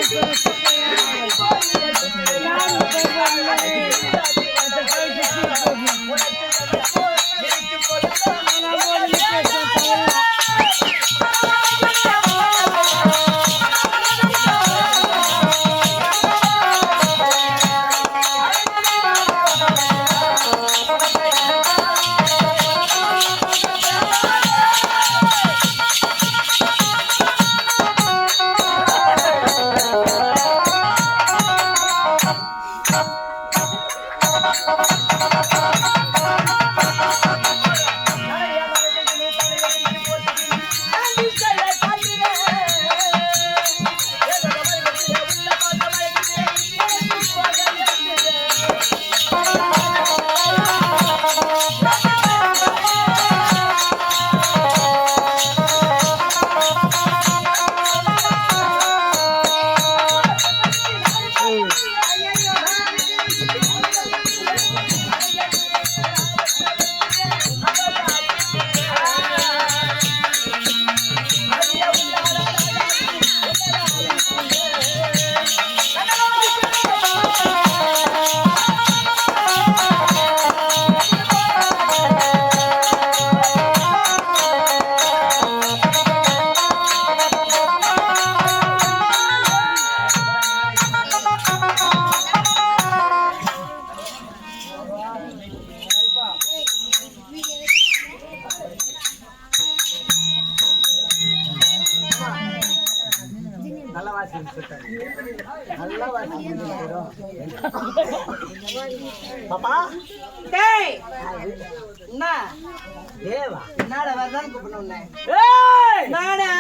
Thank you. நல்லா பாப்பா டேய் என்ன தேவா என்னடா வரதான் கூப்பிடணும் ஏய் நாடா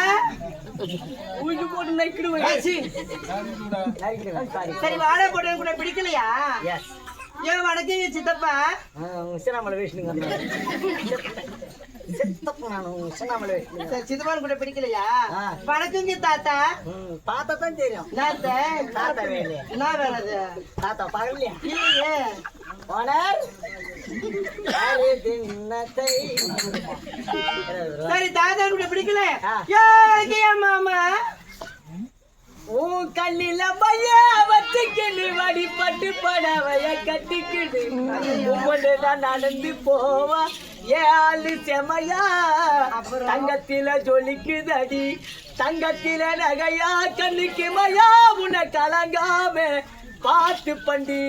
ஊஞ்சு போட்டு நைக்கிடுவேன் சரி வாழை போட்டு கூட பிடிக்கலையா எஸ் ஏன் வணக்கங்க சித்தப்பா சின்னாமலை வேஷ்ணுங்க சித்தப்பா நான் சின்னாமலை வேஷ்ணுங்க சரி சித்தப்பான்னு கூட பிடிக்கலையா ஆ. வணக்கங்க தாத்தா பார்த்தா தான் தெரியும் நாத்த தாத்தா வேலையா என்ன வேறது தாத்தா பகலையா இல்லையே ஓனர் தின்னத்தை சரி தாத்தா கூட பிடிக்கல ஆ. ஏன் மாமா உன் கண்ணில பைய வச்சுக்கிட்டு வடிபட்டு படவைய கட்டிக்கிட்டு ஒவ்வொன்றுதான் நடந்து போவா ஏழு செமையா தங்கத்தில ஜொலிக்குதடி தங்கத்தில நகையா கண்ணுக்கு மயா உன்னை கலங்காம பாட்டு பண்டி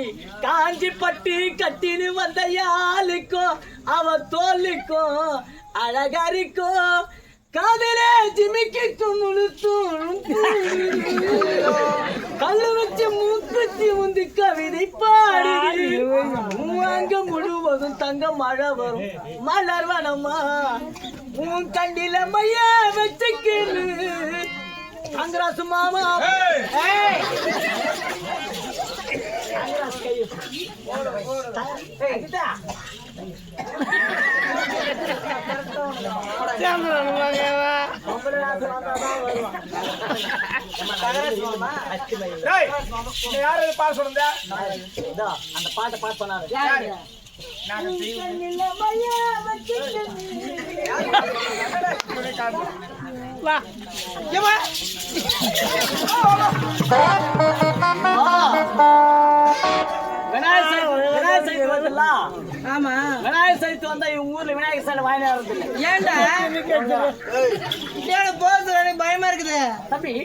காஞ்சி பட்டு கட்டின்னு வந்த யாளுக்கும் அவ தோலுக்கும் அழகரிக்கும் காதலே ஜிமிக்கும் கல்லு வச்சு மூக்குத்தி உந்து கவிதை பாடி அங்க முழுவதும் தங்க மழை வரும் மலர் வனமா உன் கண்டில மைய வச்சுக்கிரு காங்கிரஸ் மாமா அந்த பாட்டை பாட்டு பண்ணாரு ஆமா விநாயகர் சதுர்த்தி வந்தா இவங்க ஊர்ல விநாயகர் சிலை வாங்கினா இருந்தில்ல ஏன்டா போறது பயமா இருக்குது தம்பி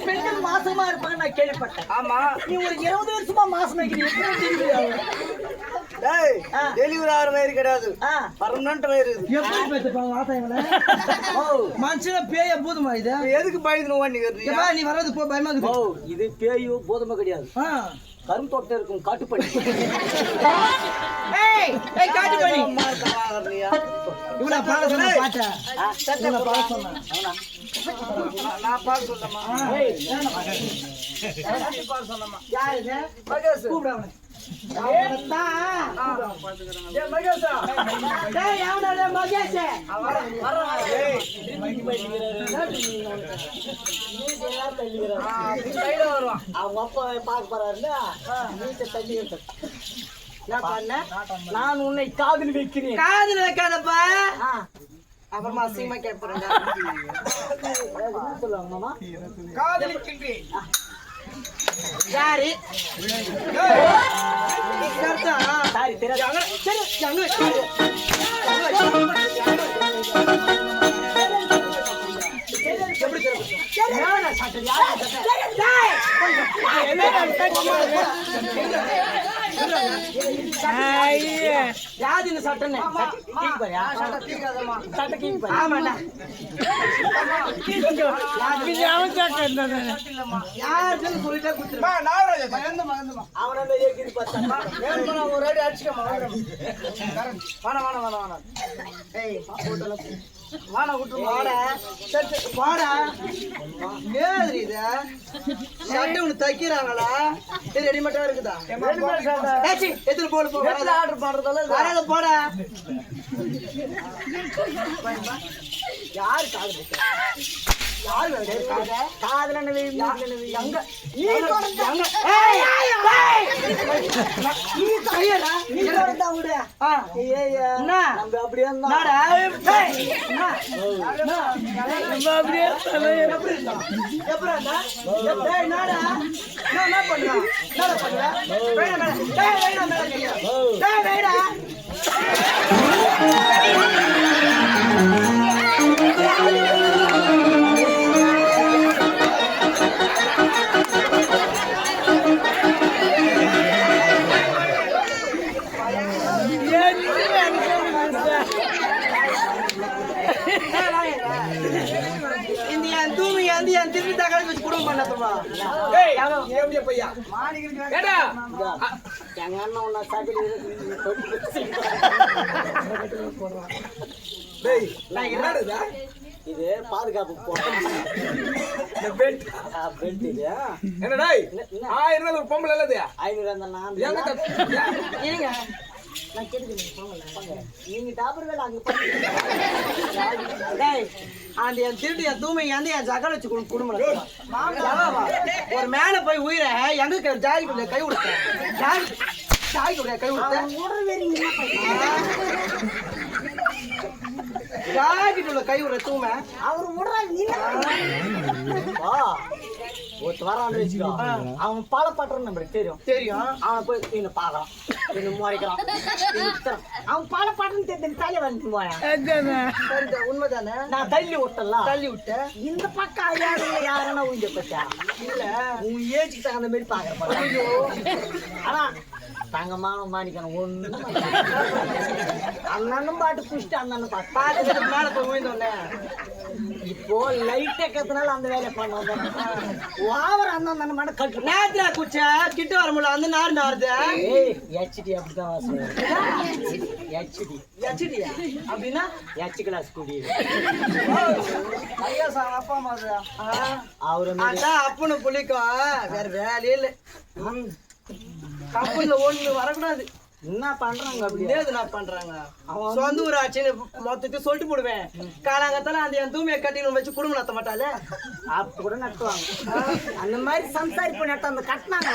பெண்கள் மாசமா இருப்பாங்க நான் கேள்விப்பட்டேன். ஆமா நீ ஒரு 20 வருஷமா மாசமா டெலிவரி ஆகிற மாதிரி கிடையாது பர்மனன்ட் வயிறு மனுஷன பேய பூதமா இது எதுக்கு பயந்து நீ வர்றது போ பயமா இருக்குது இது பேயோ பூதமா கிடையாது கரும் தோட்டம் இருக்கும் காட்டுப்படி காட்டுப்படி இவனா பாட சொன்ன பாட்ட பாட சொன்ன நான் பாட சொல்லமா யாரு கூப்பிட நான் உன்னை காதல் வைக்கிறேன். காதல் வைக்காதப்பா அப்புறமா அசிங்கமா கேட்பேன் சொல்லுவாங்க மாமா காதலிக்கின்றேன் யாரு சாரி தெரியாது யாரு சட்டை ஒரு அடி அடிச்சுக்கமா வாடா விட்டு வாடா வாடா ஏது இது சட்டை ஒன்று தைக்கிறாங்களா இது ரெடிமேட்டா இருக்குதா எத்தனை போடு போ ஆர்டர் பண்றதால வராத போடா யாரு காது காதல இந்த என் தூமி வந்து என் திருப்பி தக்காளி வச்சு குடும்பம் பண்ணதுமா எங்க அண்ணன் ஒன்னா சாப்பிட்டு இது பாதுகாப்பு பெல்ட் இது என்னடா 1000 ஒரு பொம்பளை இல்லது 500 அந்த நான் ஏங்க நான் கேட்டுக்கிறேன் நீங்க டாபர்கள் அங்க டேய் அந்த என் திருட்டு என் தூமை வந்து என் ஜகல் வச்சு குடும்பம் ஒரு மேல போய் உயிர எங்க ஜாதிக்குள்ள கை விடுறேன் ஜாதிக்குள்ள கை விடுறேன் ஜாதிக்குள்ள கை விடுற தூமை அவர் முடுறாங்க ஒருத்த வரான்னு வச்சுக்கோ அவன் பால பாட்டுறன்னு நம்மளுக்கு தெரியும் அவன் போய் என்ன பாக்குறான் என்ன முறைக்கிறான் அவன் பால பாட்டுன்னு தெரிஞ்சு தலைய வந்து போயேன் உண்மைதானே நான் தள்ளி விட்டலாம் தள்ளி விட்டேன் இந்த பக்கம் யாருன்னா உயிஞ்ச பச்சா இல்ல உன் ஏஜுக்கு தகுந்த மாதிரி பாக்குறேன் ஆனா தங்கமான மாணிக்கணும் ஒண்ணு அண்ணனும் பாட்டு புடிச்சிட்டு அண்ணனும் பாட்டு மேல போய் உயிர்ந்தோன்னே இப்போ லைட் எக்கத்தினால அந்த வேலையை பண்ண ஓவர் அண்ணன் மட்டும் கட்டு நேரத்துல குச்சா கிட்ட வர முடியல அந்த நாடு நாடுது ஹெச்டி அப்படிதான் வாசம் ஹெச்டி ஹெச்டியா அப்படின்னா ஹெச் கிளாஸ் குடி ஐயா சார் அப்பா அம்மா அவரு அதான் அப்பனு புள்ளிக்கும் வேற வேலையே இல்லை கப்பல்ல ஒண்ணு வரக்கூடாது என்ன பண்றாங்க அப்படி நான் பண்றாங்க சொந்த ஊர் ஆச்சுன்னு மொத்தத்தையும் சொல்லிட்டு போடுவேன் காலாங்கத்தால அந்த என் தூமையை கட்டின்னு வச்சு குடும்பம் நடத்த மாட்டாளே அப்ப கூட நட்டுவாங்க அந்த மாதிரி சம்சாரிப்பு நட்ட அந்த கட்டினாங்க